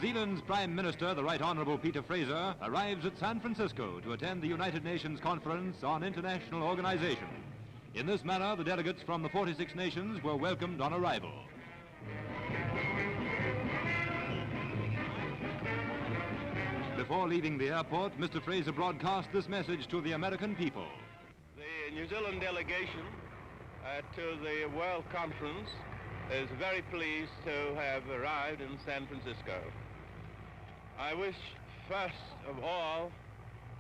Zealand's Prime Minister, the Right Honourable Peter Fraser, arrives at San Francisco to attend the United Nations Conference on International Organization. In this manner, the delegates from the 46 nations were welcomed on arrival. Before leaving the airport, Mr. Fraser broadcast this message to the American people. The New Zealand delegation to the World Conference is very pleased to have arrived in San Francisco. I wish first of all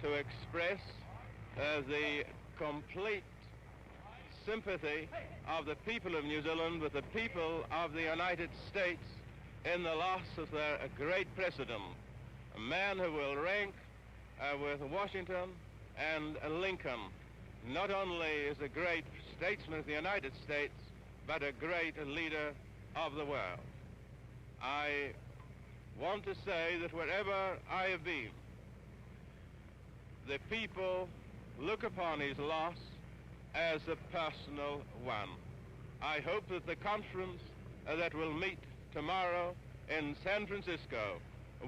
to express the complete sympathy of the people of New Zealand with the people of the United States in the loss of their great president, a man who will rank with Washington and Lincoln, not only as a great statesman of the United States, but a great leader of the world. I want to say that wherever I have been, the people look upon his loss as a personal one. I hope that the conference that will meet tomorrow in San Francisco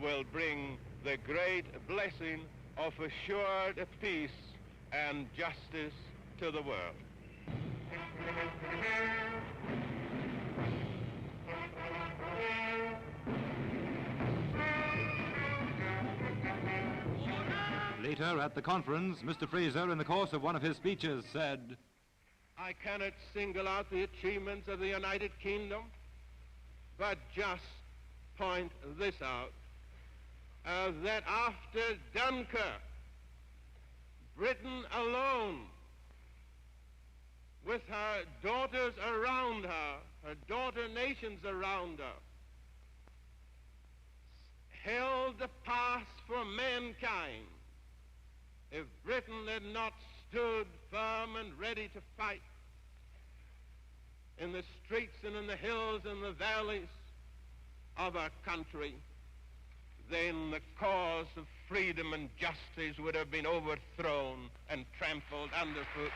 will bring the great blessing of assured peace and justice to the world. Later at the conference, Mr. Fraser, in the course of one of his speeches, said, I cannot single out the achievements of the United Kingdom, but just point this out, that after Dunkirk, Britain alone, with her daughters around her daughter nations around her, held the path for mankind. If Britain had not stood firm and ready to fight in the streets and in the hills and the valleys of our country, then the cause of freedom and justice would have been overthrown and trampled underfoot.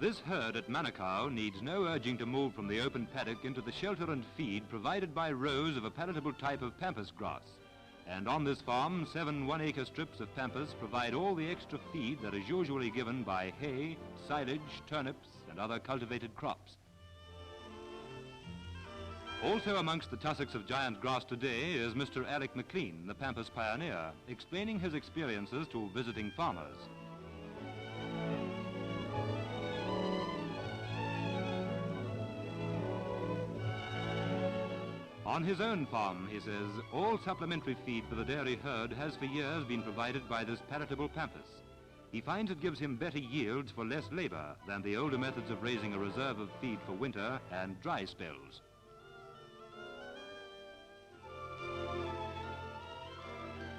This herd at MANAKAU needs no urging to move from the open paddock into the shelter and feed provided by rows of a palatable type of Pampers grass. And on this farm, 7 one-acre strips of Pampers provide all the extra feed that is usually given by hay, silage, turnips, and other cultivated crops. Also amongst the tussocks of giant grass today is Mr. Alec McLean, the Pampers pioneer, explaining his experiences to visiting farmers. On his own farm, he says, all supplementary feed for the dairy herd has for years been provided by this palatable Pampers. He finds it gives him better yields for less labor than the older methods of raising a reserve of feed for winter and dry spells.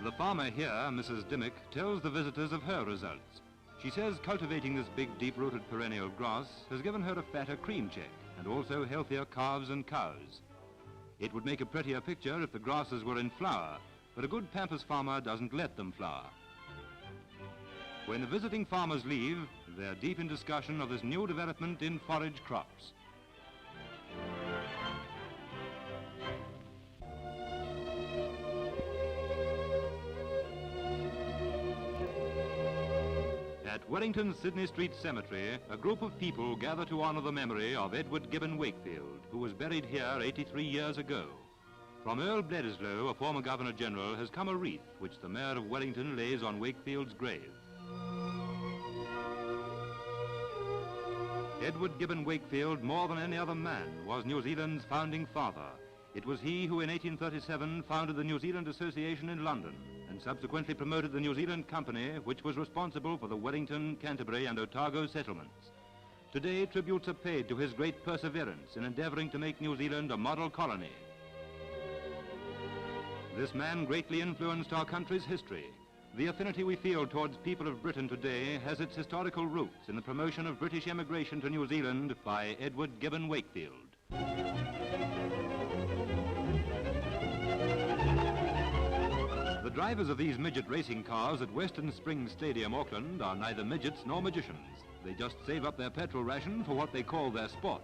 The farmer here, Mrs. Dimmick, tells the visitors of her results. She says cultivating this big, deep-rooted perennial grass has given her a fatter cream check and also healthier calves and cows. It would make a prettier picture if the grasses were in flower, but a good Pampers farmer doesn't let them flower. When the visiting farmers leave, they're deep in discussion of this new development in forage crops. At Wellington's Sydney Street Cemetery, a group of people gather to honor the memory of Edward Gibbon Wakefield, who was buried here 83 years ago. From Earl Bledisloe, a former Governor-General, has come a wreath which the Mayor of Wellington lays on Wakefield's grave. Edward Gibbon Wakefield, more than any other man, was New Zealand's founding father. It was he who in 1837 founded the New Zealand Association in London and subsequently promoted the New Zealand Company, which was responsible for the Wellington, Canterbury and Otago settlements. Today, tributes are paid to his great perseverance in endeavoring to make New Zealand a model colony. This man greatly influenced our country's history. The affinity we feel towards people of Britain today has its historical roots in the promotion of British emigration to New Zealand by Edward Gibbon Wakefield. The The drivers of these midget racing cars at Western Springs Stadium, Auckland, are neither midgets nor magicians. They just save up their petrol ration for what they call their sport.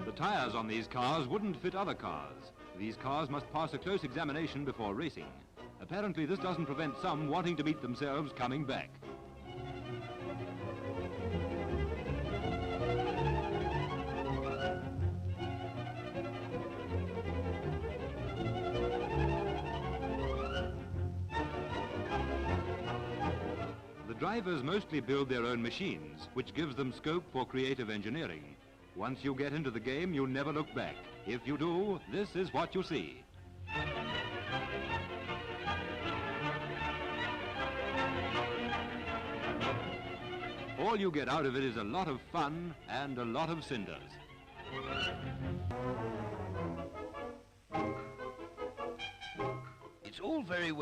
The tires on these cars wouldn't fit other cars. These cars must pass a close examination before racing. Apparently this doesn't prevent some wanting to meet themselves coming back. The drivers mostly build their own machines, which gives them scope for creative engineering. Once you get into the game, you'll never look back. If you do, this is what you see. All you get out of it is a lot of fun and a lot of cinders. It's all very well.